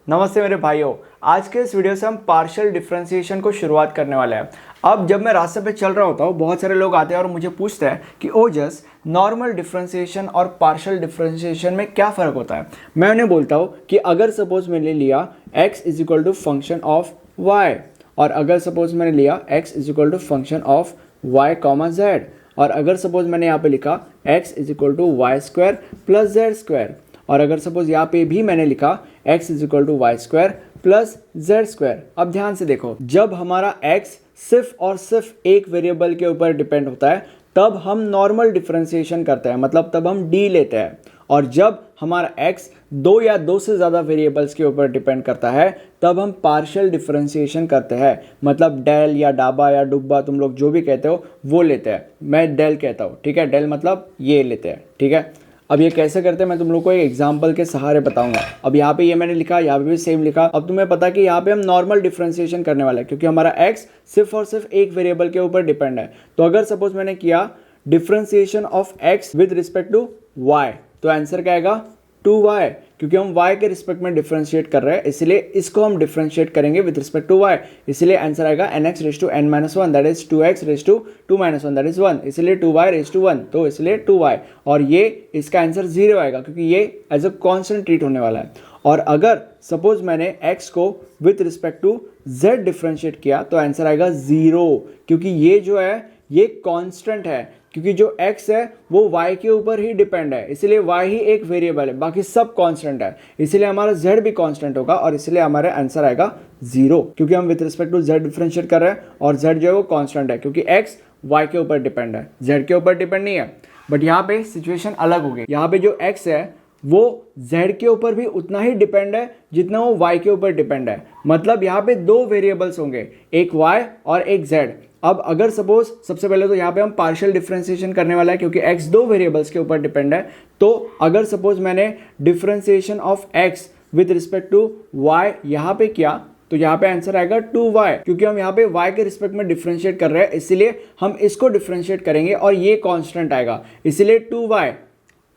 नमस्ते मेरे भाइयों। आज के इस वीडियो से हम पार्शियल डिफरेंशिएशन को शुरुआत करने वाले हैं। अब जब मैं रास्ते पे चल रहा होता हूँ, बहुत सारे लोग आते हैं और मुझे पूछते हैं कि ओजस नॉर्मल डिफरेंशिएशन और पार्शियल डिफरेंशिएशन में क्या फ़र्क होता है। मैं उन्हें बोलता हूँ कि अगर सपोज मैंने लिया x is equal to function of y, और अगर सपोज मैंने लिया x is equal to function of y comma z, और अगर सपोज मैंने यहाँ पे लिखा x is equal to y square plus z square, और अगर सपोज यहाँ पे भी मैंने लिखा x is equal to y square plus z square. अब ध्यान से देखो, जब हमारा x सिर्फ और सिर्फ एक वेरिएबल के ऊपर डिपेंड होता है तब हम नॉर्मल डिफरेंशिएशन करते हैं, मतलब तब हम d लेते हैं। और जब हमारा x दो या दो से ज़्यादा वेरिएबल्स के ऊपर डिपेंड करता है तब हम पार्शियल डिफरेंशिएशन करते हैं, मतलब डेल या डाबा या डुब्बा तुम लोग जो भी कहते हो वो लेते हैं। मैं डेल कहता हूँ, ठीक है। डेल मतलब ये लेते हैं, ठीक है। अब ये कैसे करते हैं मैं तुम लोग को एक एग्जांपल के सहारे बताऊंगा। अब यहाँ पे ये मैंने लिखा, यहाँ पे भी सेम लिखा। अब तुम्हें पता है कि यहाँ पे हम नॉर्मल डिफरेंशिएशन करने वाले हैं क्योंकि हमारा x सिर्फ और सिर्फ एक वेरिएबल के ऊपर डिपेंड है। तो अगर सपोज मैंने किया differentiation of x with respect to y, तो आंसर क्या आएगा 2y, क्योंकि हम y के रिस्पेक्ट में डिफरेंशिएट कर रहे हैं, इसलिए इसको हम डिफरेंशिएट करेंगे विद रिस्पेक्ट टू y, इसलिए आंसर आएगा nx raise to n minus one, that is 2x raise to 2 minus one, that is 1, इसलिए 2y रेज टू 1, तो इसलिए 2y। और ये इसका आंसर 0 आएगा क्योंकि ये एज अ कॉन्स्टेंट ट्रीट होने वाला है। और अगर सपोज मैंने x को with respect to z differentiate किया तो आंसर आएगा 0, क्योंकि ये जो है ये कांस्टेंट है, क्योंकि जो x है वो y के ऊपर ही डिपेंड है, इसलिए y ही एक वेरिएबल है, बाकी सब कांस्टेंट है, इसलिए हमारा z भी कांस्टेंट होगा और इसलिए हमारा आंसर आएगा 0, क्योंकि हम with respect to z differentiate कर रहे हैं और z जो है वो कांस्टेंट है, क्योंकि x y के ऊपर डिपेंड है, z के ऊपर डिपेंड नहीं है। बट यहाँ पे सिचुएशन अलग हो गई, यहाँ पे जो x है वो z के ऊपर भी उतना ही डिपेंड है जितना वो y के ऊपर डिपेंड है, मतलब यहाँ पे दो वेरिएबल्स होंगे, एक y और एक z। अब अगर सपोज सबसे पहले तो यहाँ पे हम पार्शियल डिफरेंशिएशन करने वाला है क्योंकि x दो वेरिएबल्स के ऊपर डिपेंड है। तो अगर सपोज मैंने differentiation of x with respect to y यहाँ पे किया तो यहाँ पे आंसर आएगा 2y, क्योंकि हम यहाँ पे y के रिस्पेक्ट में डिफरेंशिएट कर रहे हैं, इसलिए हम इसको डिफरेंशिएट करेंगे और ये कांस्टेंट आएगा, इसलिए 2y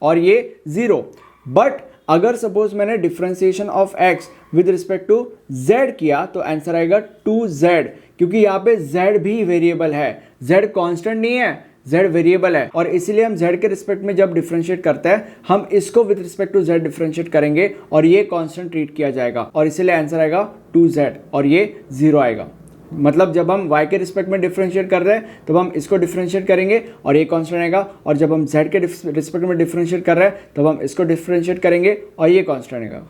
और ये 0। बट अगर सपोज मैंने differentiation of x with respect to z किया तो आंसर आएगा 2z, क्योंकि यहाँ पे z भी वेरिएबल है, z कांस्टेंट नहीं है, z वेरिएबल है, और इसीलिए हम z के रिस्पेक्ट में जब डिफरेंशिएट करते हैं हम इसको with respect to z differentiate करेंगे और ये कांस्टेंट ट्रीट किया जाएगा, और इसीलिए आंसर आएगा 2z और ये 0 आएगा। मतलब जब हम y के रिस्पेक्ट में डिफरेंशिएट कर रहे हैं तब हम इसको डिफरेंशिएट करेंगे और ये कांस्टेंट आएगा, और जब हम z के रिस्पेक्ट में डिफरेंशिएट कर रहे हैं तब हम इसको डिफरेंशिएट करेंगे और ये कांस्टेंट आएगा,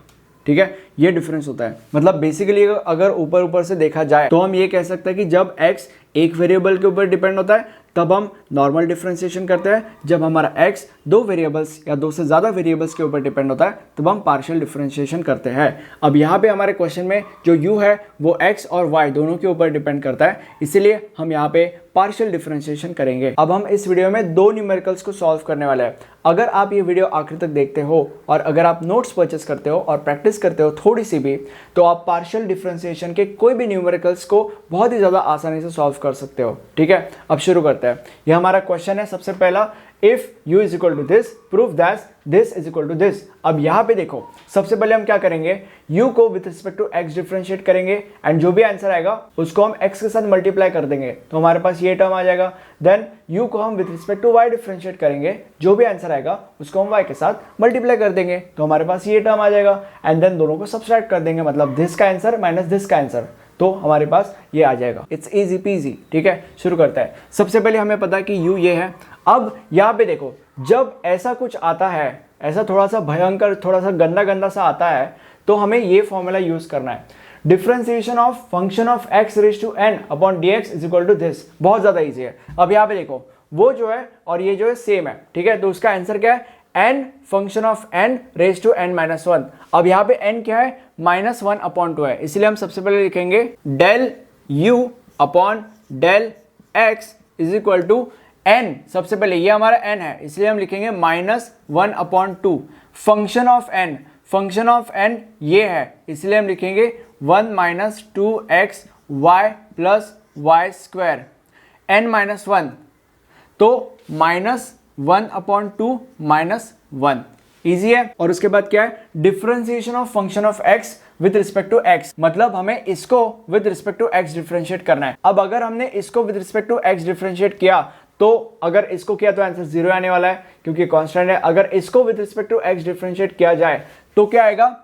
ठीक है। ये डिफरेंस होता है। मतलब बेसिकली अगर ऊपर ऊपर से देखा जाए तो हम ये कह सकते हैं कि जब x एक वेरिएबल के ऊपर डिपेंड होता है तब हम नॉर्मल डिफरेंशिएशन करते हैं, जब हमारा x दो वेरिएबल्स या दो से ज़्यादा वेरिएबल्स के ऊपर डिपेंड होता है तब हम पार्शियल डिफरेंशिएशन करते हैं। अब यहाँ पे हमारे क्वेश्चन में जो u है वो x और y दोनों के ऊपर डिपेंड करता है, इसीलिए हम यहाँ पे पार्शियल डिफरेंशिएशन करेंगे। अब हम इस वीडियो में दो न्यूमेरिकल्स को सॉल्व करने वाले हैं। अगर आप ये वीडियो आखिर तक देखते हो और अगर आप नोट्स परचेस करते हो और प्रैक्टिस करते हो थोड़ी सी भी, तो आप पार्शियल डिफरेंशिएशन के कोई भी न्यूमेरिकल्स को बहुत ही ज़्यादा आसानी से सॉल्व कर सकते हो, ठीक है। अब शुरू करते हैं। ये हमारा क्वेश्चन है सबसे पहला, if u is equal to this prove that this is equal to this. अब यहाँ पे देखो, सबसे पहले हम क्या करेंगे, u को with respect to x differentiate करेंगे एंड जो भी आंसर आएगा उसको हम x के साथ मल्टीप्लाई कर देंगे, तो हमारे पास ये टर्म आ जाएगा। देन u को हम with respect to y differentiate करेंगे, जो भी आंसर आएगा उसको हम y के साथ मल्टीप्लाई कर देंगे, तो हमारे पास ये टर्म आ जाएगा। एंड देन दोनों को सब्सट्रैक्ट कर देंगे, मतलब दिस का आंसर माइनस दिस का आंसर, तो हमारे पास ये आ जाएगा। इट्स इजी पीजी, ठीक है। शुरू करते हैं। सबसे पहले हमें पता है कि u ये है। अब यहाँ पे देखो, जब ऐसा कुछ आता है, ऐसा थोड़ा सा भयंकर, थोड़ा सा गंदा गंदा सा आता है, तो हमें ये फॉर्मूला यूज करना है, differentiation of function of x raise to n upon dx is equal to this. बहुत ज्यादा इजी है। अब यहाँ पे देखो, वो जो है और ये जो है सेम है, ठीक है, तो उसका आंसर क्या है, n function of n raise to n minus one. अब यहाँ पे n क्या है, माइनस वन अपॉन टू है, इसलिए हम सबसे पहले लिखेंगे del u upon del x is equal to n। सबसे पहले ये हमारा n है, इसलिए हम लिखेंगे minus one upon two. Function of n, function of n ये है, इसलिए हम लिखेंगे 1 minus 2x y plus Y square, n minus one, तो minus 1 upon two minus 1, easy है। और उसके बाद क्या है, differentiation of function of X with respect to X, मतलब हमें इसको with respect to x differentiate करना है। अब अगर हमने इसको with respect to x differentiate किया तो अगर इसको किया तो आंसर 0 आने वाला है क्योंकि कांस्टेंट है। अगर इसको with respect to x differentiate किया जाए तो क्या आएगा,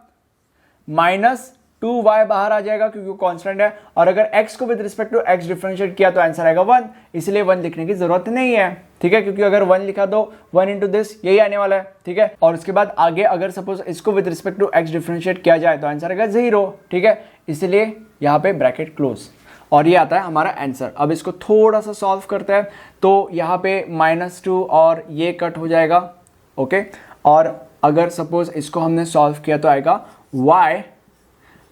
-2y बाहर आ जाएगा क्योंकि कांस्टेंट है। और अगर x को with respect to x differentiate किया तो आंसर आएगा 1, इसलिए 1 लिखने की जरूरत नहीं है, ठीक है, क्योंकि अगर 1 लिखा तो 1 इंटू दिस यही आने वाला है, ठीक है। और उसके बाद आगे अगर सपोज इसको with respect to x differentiate किया जाए तो आंसर आएगा 0, ठीक है, इसलिए यहाँ पे ब्रैकेट क्लोज और ये आता है हमारा आंसर। अब इसको थोड़ा सा सॉल्व करते हैं तो यहाँ पे -2 और ये कट हो जाएगा, ओके। और अगर सपोज इसको हमने सॉल्व किया तो आएगा y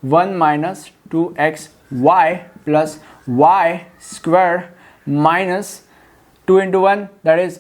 1 - 2x y plus y square minus 2 into 1 that is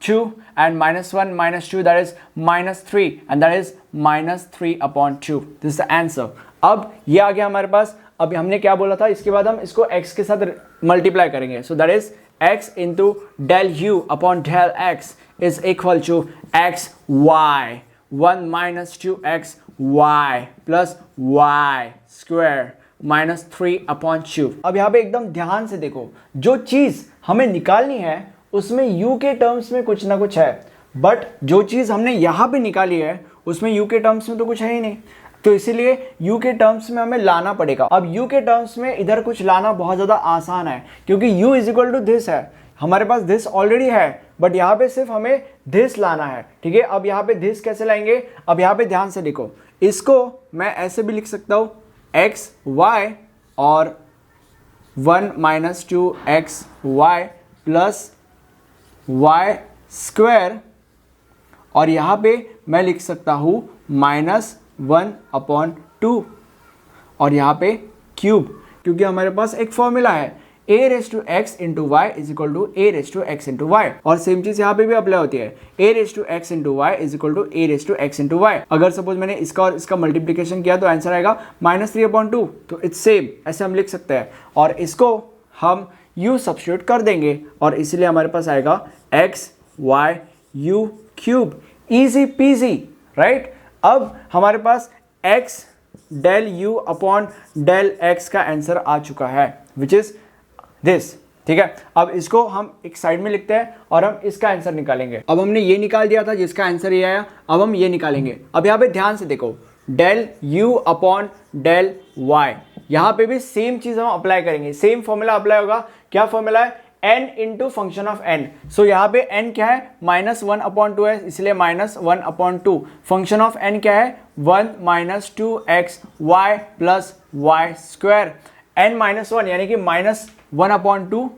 2 and -1 - 2 that is -3 and that is -3/2. This is the answer. अब ये आ गया हमारे पास। अब हमने क्या बोला था, इसके बाद हम इसको x के साथ मल्टीप्लाई करेंगे, सो that is x into del u upon del x is equal to x y 1 - 2x y plus y square -3/2. अब यहाँ पे एकदम ध्यान से देखो, जो चीज हमें निकालनी है उसमें u के टर्म्स में कुछ ना कुछ है, बट जो चीज हमने यहाँ पे निकाली है उसमें u के टर्म्स में तो कुछ है ही नहीं, तो इसीलिए u के टर्म्स में हमें लाना पड़ेगा। अब u के टर्म्स में इधर कुछ लाना बहुत ज़्यादा आसान है क्योंकि u is equal to this है, हमारे पास दिस ऑलरेडी है, बट यहाँ पे सिर्फ हमें दिस लाना है, ठीक है। अब यहाँ पे दिस कैसे लाएंगे, अब यहाँ पे ध्यान से देखो, इसको मैं ऐसे भी लिख सकता हूँ x y और 1 - 2x y plus y square, और यहाँ पे मैं लिख सकता हूँ -1/2 और यहाँ पे क्यूब, क्योंकि हमारे पास एक फॉर्मूला है a⁻x × y is equal to a⁻x × y, और सेम चीज यहाँ पे भी अप्लाई होती है a⁻x × y is equal to a⁻x × y। अगर सपोज मैंने इसका और इसका मल्टीप्लिकेशन किया तो आंसर आएगा -3/2, तो इट्स सेम, ऐसे हम लिख सकते हैं। और इसको हम u सब्स्टिट्यूट कर देंगे और इसलिए हमारे पास आएगा x y u cube, easy PG, right. अब हमारे पास x del u upon del x का आंसर आ चुका है विच इज दिस, ठीक है। अब इसको हम एक साइड में लिखते हैं और हम इसका आंसर निकालेंगे। अब हमने ये निकाल दिया था जिसका आंसर ये आया, अब हम ये निकालेंगे। अब यहाँ पे ध्यान से देखो, del u upon del y, यहाँ पे भी सेम चीज हम अप्लाई करेंगे, सेम फॉर्मूला अप्लाई होगा। क्या फॉर्मूला है, n into function of n। सो यहाँ पे n क्या है, -1/2 है, इसलिए -1/2। फंक्शन ऑफ n क्या है, 1 - 2x y plus y square, n - 1 यानी कि -1/2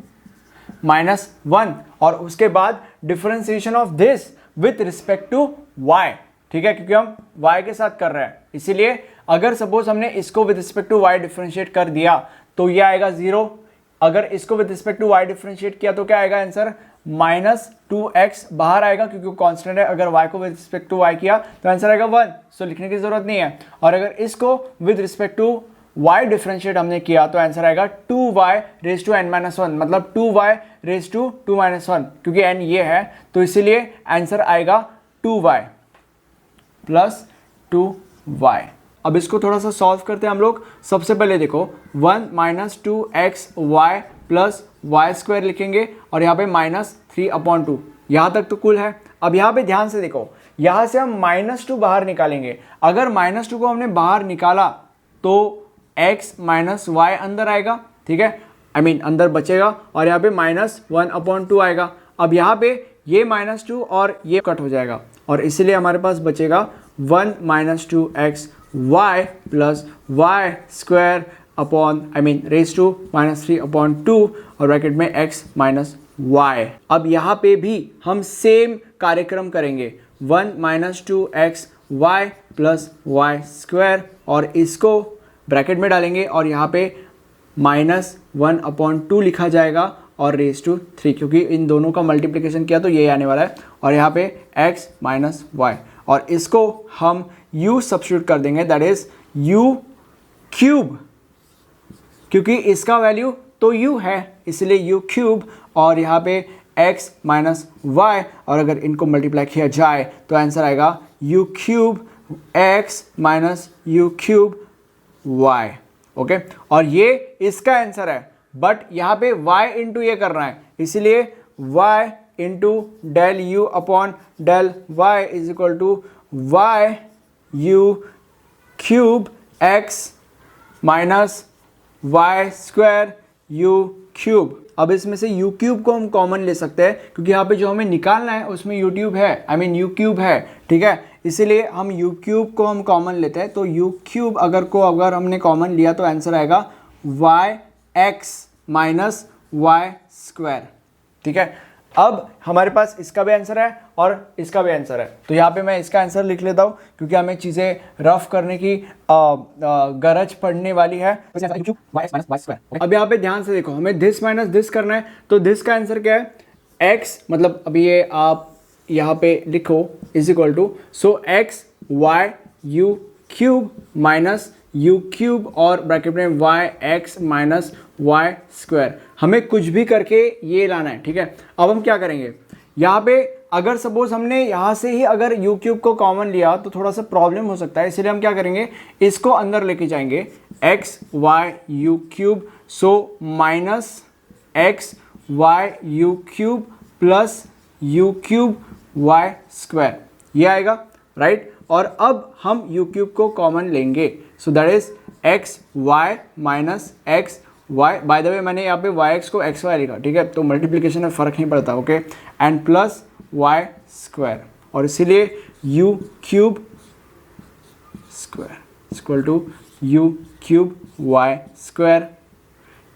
-1, और उसके बाद differentiation of this with respect to y, ठीक है, क्योंकि हम y के साथ कर रहे हैं, इसीलिए अगर सपोज हमने इसको with respect to y differentiate कर दिया तो ये आएगा 0। अगर इसको with respect to y differentiate किया तो क्या आएगा आंसर, -2x बाहर आएगा क्योंकि कांस्टेंट है। अगर y को विद रिस्पेक्ट टू y किया तो आंसर आएगा 1, सो लिखने की जरूरत नहीं है। और अगर इसको with respect to y differentiate हमने किया तो आंसर आएगा 2y⁻n−1, मतलब 2y⁻2−1, क्योंकि n ये है तो इसीलिए आंसर आएगा 2y प्लस 2y। अब इसको थोड़ा सा सॉल्व करते हैं हम लोग। सबसे पहले देखो 1 - 2x y plus y square लिखेंगे और यहाँ पे -3/2, यहाँ तक तो कुल है। अब यहाँ पे ध्यान से देखो, यहाँ से हम -2 बाहर निकालेंगे। अगर -2 को हमने बाहर निकाला तो x - y अंदर आएगा, ठीक है, अंदर बचेगा और यहाँ पे -1/2 आएगा। अब यहाँ पे ये -2 और ये कट हो जाएगा और इसलिए हमारे पास बचेगा 1 - 2x y plus y square upon raise to -3/2 और ब्रैकेट में x माइनस y। अब यहाँ पे भी हम सेम कार्यक्रम करेंगे, 1 - 2x y plus y square, और इसको ब्रैकेट में डालेंगे और यहाँ पे -1/2 लिखा जाएगा और रेज टू 3, क्योंकि इन दोनों का मल्टीप्लिकेशन किया तो ये आने वाला है, और यहाँ पे x माइनस y, और इसको हम u सब्स्टिट्यूट कर देंगे, दैट इज u क्यूब, क्योंकि इसका वैल्यू तो u है इसलिए u क्यूब, और यहाँ पे x माइनस y, और अगर इनको मल्टीप्लाई किया जाए तो आंसर आएगा u cube x minus u cube y. Okay, और ये इसका आंसर है, बट यहाँ पे y इंटू ये करना है, इसलिए y into del u upon del y is equal to y u cube x minus y square u cube. अब इसमें से यू क्यूब को हम कॉमन ले सकते हैं क्योंकि यहाँ पे जो हमें निकालना है उसमें यू ट्यूब है, आई मीन यू क्यूब है, ठीक है, इसीलिए हम यू क्यूब को हम कॉमन लेते हैं। तो यू क्यूब अगर हमने कॉमन लिया तो आंसर आएगा y x minus y square. ठीक है, अब हमारे पास इसका भी आंसर है और इसका भी आंसर है, तो यहाँ पे मैं इसका आंसर लिख लेता हूँ क्योंकि हमें चीज़ें रफ करने की गरज पड़ने वाली है। अब यहाँ पे ध्यान से देखो, हमें दिस माइनस दिस करना है, तो दिस का आंसर क्या है, x, मतलब अभी ये आप यहाँ पे लिखो is equal to, so x y u cube minus u cube और ब्रैकेट में y x minus y square. हमें कुछ भी करके ये लाना है, ठीक है। अब हम क्या करेंगे, यहाँ पे अगर सपोज हमने यहाँ से ही अगर यू क्यूब को कॉमन लिया तो थोड़ा सा प्रॉब्लम हो सकता है, इसलिए हम क्या करेंगे, इसको अंदर लेके जाएंगे, x y u cube, so minus x y u cube plus u cube y square, ये आएगा, राइट। और अब हम यू क्यूब को कॉमन लेंगे, so that is x y minus x y, by the way मैंने यहाँ पे वाई एक्स को एक्स वाई लिखा, ठीक है, तो मल्टीप्लिकेशन में फ़र्क नहीं पड़ता, okay, and plus Y square, और इसीलिए u cube square equal to u cube y square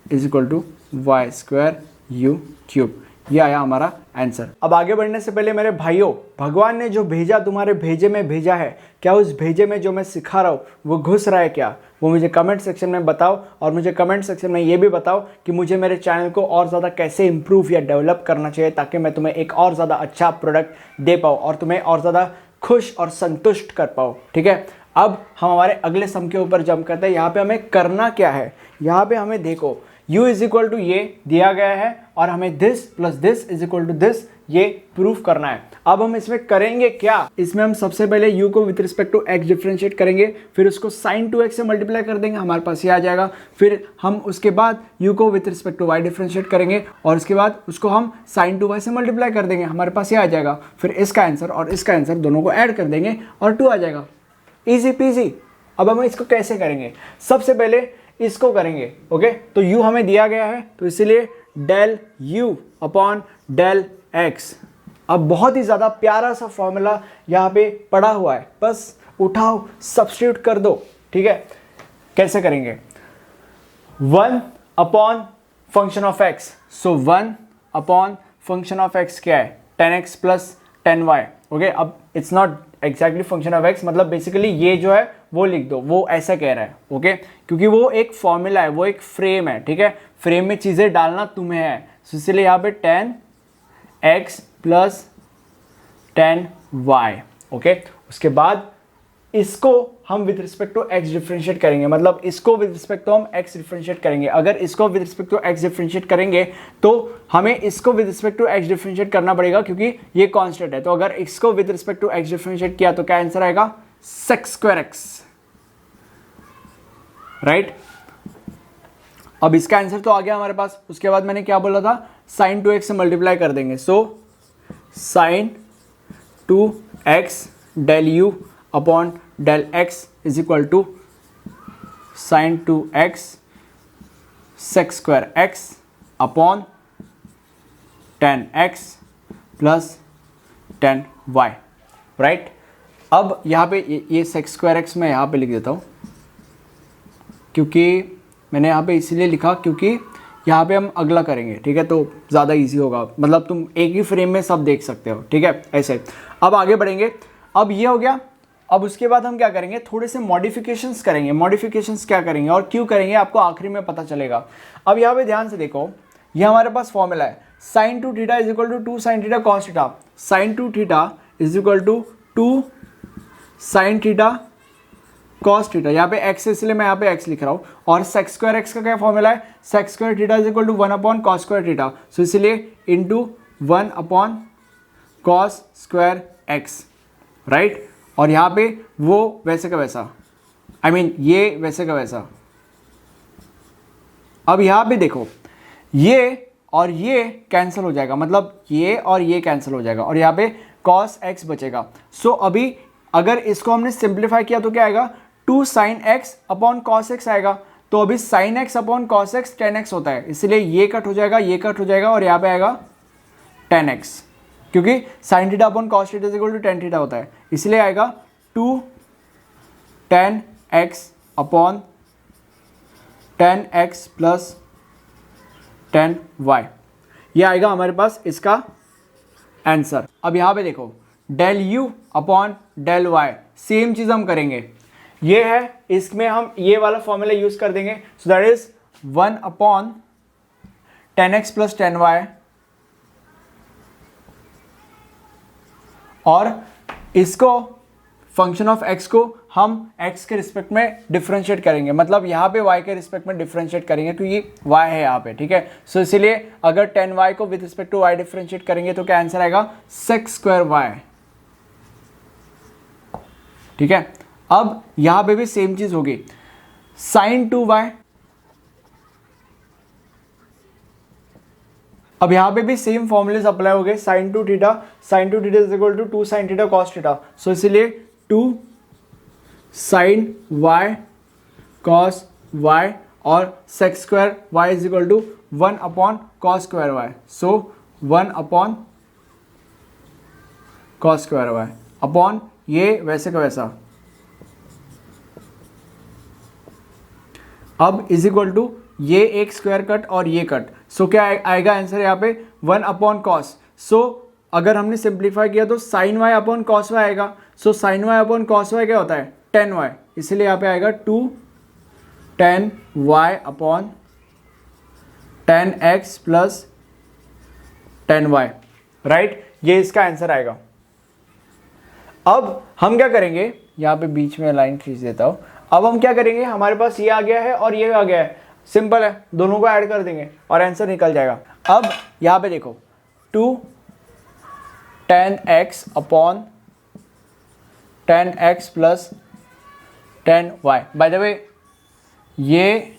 is equal to y square u cube. ये आया हमारा आंसर। अब आगे बढ़ने से पहले मेरे भाइयों, भगवान ने जो भेजा तुम्हारे भेजे में भेजा है, क्या उस भेजे में जो मैं सिखा रहा हूँ वो घुस रहा है क्या, वो मुझे कमेंट सेक्शन में बताओ। और मुझे कमेंट सेक्शन में ये भी बताओ कि मुझे मेरे चैनल को और ज़्यादा कैसे इंप्रूव या डेवलप करना चाहिए ताकि मैं तुम्हें एक और ज़्यादा अच्छा प्रोडक्ट दे पाऊँ और तुम्हें और ज़्यादा खुश और संतुष्ट कर पाऊँ, ठीक है। अब हम हमारे अगले सम के ऊपर जंप करते हैं। यहाँ पे हमें करना क्या है, यहाँ पे हमें देखो u इज इक्वल टू ये दिया गया है और हमें this plus this is equal to this ये प्रूफ करना है। अब हम इसमें करेंगे क्या, इसमें हम सबसे पहले u को with respect to x differentiate करेंगे, फिर उसको sin 2x से मल्टीप्लाई कर देंगे, हमारे पास ये आ जाएगा। फिर हम उसके बाद u को with respect to y differentiate करेंगे और उसके बाद उसको हम sin 2y से मल्टीप्लाई कर देंगे, हमारे पास ये आ जाएगा। फिर इसका आंसर और इसका आंसर दोनों को ऐड कर देंगे और 2 आ जाएगा, ईजी पीजी। अब हम इसको कैसे करेंगे, सबसे पहले इसको करेंगे, ओके। तो u हमें दिया गया है तो इसीलिए del u upon del x। अब बहुत ही ज़्यादा प्यारा सा फॉर्मूला यहाँ पे पड़ा हुआ है, बस उठाओ सब्स्टिट्यूट कर दो, ठीक है। कैसे करेंगे, 1 upon function of x, so 1 upon function of x क्या है, 10x प्लस 10y, ओके। अब it's not exactly function of x, मतलब बेसिकली ये जो है वो लिख दो, वो ऐसा कह रहा है, ओके, क्योंकि वो एक फॉर्मूला है, वो एक फ्रेम है, ठीक है। फ्रेम में चीज़ें डालना तुम्हें है, तो इसलिए यहाँ पे 10x प्लस 10y, ओके। उसके बाद इसको हम with respect to x differentiate करेंगे, मतलब इसको विद रिस्पेक्ट टू हम x डिफरेंशिएट करेंगे। अगर इसको with respect to x differentiate करेंगे तो हमें इसको with respect to x differentiate करना पड़ेगा क्योंकि ये कांस्टेंट है। तो अगर इसको with respect to x differentiate किया तो क्या आंसर आएगा, sec स्क्वायर x, राइट। अब इसका आंसर तो आ गया हमारे पास। उसके बाद मैंने क्या बोला था, sin 2x से मल्टीप्लाई कर देंगे, so sin 2x del u upon del x is equal to sin 2x sec square x upon 10x plus 10y, right. अब यहाँ पे ये sec स्क्वायर x मैं यहाँ पे लिख देता हूँ, क्योंकि मैंने यहाँ पे इसीलिए लिखा क्योंकि यहाँ पे हम अगला करेंगे, ठीक है, तो ज़्यादा इजी होगा, मतलब तुम एक ही फ्रेम में सब देख सकते हो, ठीक है, ऐसे। अब आगे बढ़ेंगे, अब ये हो गया। अब उसके बाद हम क्या करेंगे, थोड़े से मॉडिफिकेशंस करेंगे। मॉडिफिकेशंस क्या करेंगे और क्यों करेंगे आपको आखिरी में पता चलेगा। अब यहाँ पे ध्यान से देखो, ये हमारे पास फॉर्मूला है, sin 2 theta is equal to 2 sin theta cos theta, sin 2 theta is equal to 2 sin theta cos theta, यहाँ पे x है इसलिए मैं यहाँ पे x लिख रहा हूँ। और sec स्क्वायर x का क्या फॉर्मूला है, sec square theta is equal to 1 upon cos square theta, so इसलिए into 1 upon cos square x, right. और यहाँ पे वो वैसे का वैसा, I mean, ये वैसे का वैसा। अब यहाँ पे देखो, ये और ये कैंसिल हो जाएगा, मतलब ये और ये कैंसिल हो जाएगा और यहाँ पे cos x बचेगा। सो अभी अगर इसको हमने सिंप्लीफाई किया तो क्या आएगा, 2 sin x upon cos x आएगा। तो अभी sin x upon cos x 10x होता है, इसलिए ये कट हो जाएगा, ये कट हो जाएगा और यहाँ पे आएगा 10x, क्योंकि sin theta upon cos theta is equal to tan theta होता है, इसलिए आएगा 2 tan x upon tan x plus tan y। ये आएगा हमारे पास इसका आंसर। अब यहाँ पे देखो, del u upon del y, same चीज़ हम करेंगे। ये है, इसमें हम ये वाला फॉर्मूला यूज़ कर देंगे। सो that is 1 upon tan x plus tan y, और इसको फंक्शन ऑफ x को हम x के रिस्पेक्ट में डिफरेंशिएट करेंगे, मतलब यहाँ पे y के रिस्पेक्ट में डिफरेंशिएट करेंगे क्योंकि y है यहाँ पे, ठीक है। सो इसीलिए अगर tan y को with respect to y differentiate करेंगे तो क्या आंसर आएगा, sec स्क्वायर y, ठीक है। अब यहाँ पे भी सेम चीज होगी, sin 2y, अब यहाँ पे भी सेम फॉर्मूलेस अप्लाई हो गए, sin 2 theta is equal to 2 sin theta cos theta. So इसीलिए 2 sin y cos y और sec square y is equal to 1 upon cos square y। So 1 upon cos square y upon ये वैसे का वैसा, अब is equal to ये एक square cut और ये कट। सो क्या आएगा आंसर यहाँ पे, 1 अपॉन कॉस। सो अगर हमने सिंप्लीफाई किया तो sine Y upon cos Y आएगा। So sine Y upon cos Y क्या होता है, टेन वाई, इसलिए यहाँ पे आएगा 2 tan y upon tan x plus tan y, right. ये इसका आंसर आएगा। अब हम क्या करेंगे, यहाँ पे बीच में लाइन खींच देता हूँ। अब हम क्या करेंगे, हमारे पास ये आ गया है और ये आ गया है, सिंपल है, दोनों को ऐड कर देंगे और आंसर निकल जाएगा। अब यहाँ पे देखो 2 tan x upon tan x plus tan y, bye the वे ये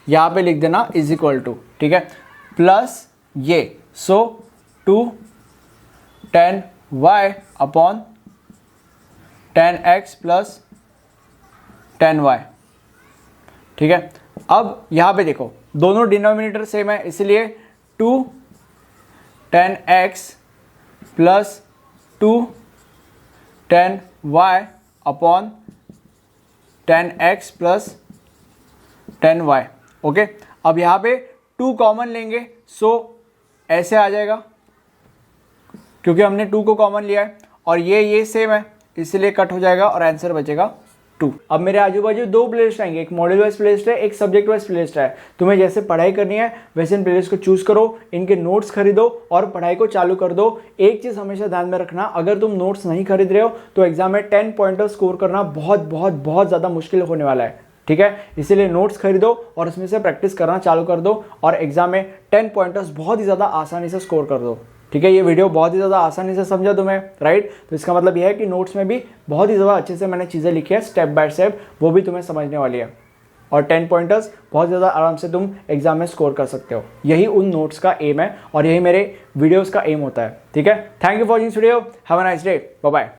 यहाँ पे लिख देना इज इक्वल टू, ठीक है, प्लस ये, सो 2 tan y upon tan x plus tan y, ठीक है। अब यहाँ पे देखो दोनों डिनोमिनेटर सेम है, इसलिए 2 tan x plus 2 tan y upon tan x plus tan y, okay. अब यहाँ पे 2 कॉमन लेंगे, सो ऐसे आ जाएगा क्योंकि हमने 2 को कॉमन लिया है, और ये सेम है इसलिए कट हो जाएगा और आंसर बचेगा 2। अब मेरे आजू बाजू 2 प्लेलिस्ट आएंगे, एक मॉडल वाइज प्लेलिस्ट है, एक सब्जेक्ट वाइज प्लेलिस्ट है। तुम्हें जैसे पढ़ाई करनी है वैसे इन प्लेलिस्ट को चूज करो, इनके नोट्स खरीदो और पढ़ाई को चालू कर दो। एक चीज हमेशा ध्यान में रखना, अगर तुम नोट्स नहीं खरीद रहे हो तो एग्जाम में 10 पॉइंटर स्कोर करना बहुत बहुत बहुत ज्यादा मुश्किल होने वाला है, ठीक है। इसीलिए नोट्स खरीदो और उसमें से प्रैक्टिस करना चालू कर दो और एग्जाम में 10 पॉइंटर्स बहुत ही ज्यादा आसानी से स्कोर कर दो, ठीक है। ये वीडियो बहुत ही ज़्यादा आसानी से समझा तुम्हें, राइट। तो इसका मतलब यह है कि नोट्स में भी बहुत ही ज़्यादा अच्छे से मैंने चीज़ें लिखी है स्टेप बाय स्टेप, वो भी तुम्हें समझने वाली है, और 10 पॉइंटर्स बहुत ज़्यादा आराम से तुम एग्जाम में स्कोर कर सकते हो। यही उन नोट्स का एम है और यही मेरे वीडियोज़ का एम होता है, ठीक है। Thank you for watching video, have a nice day, bye bye.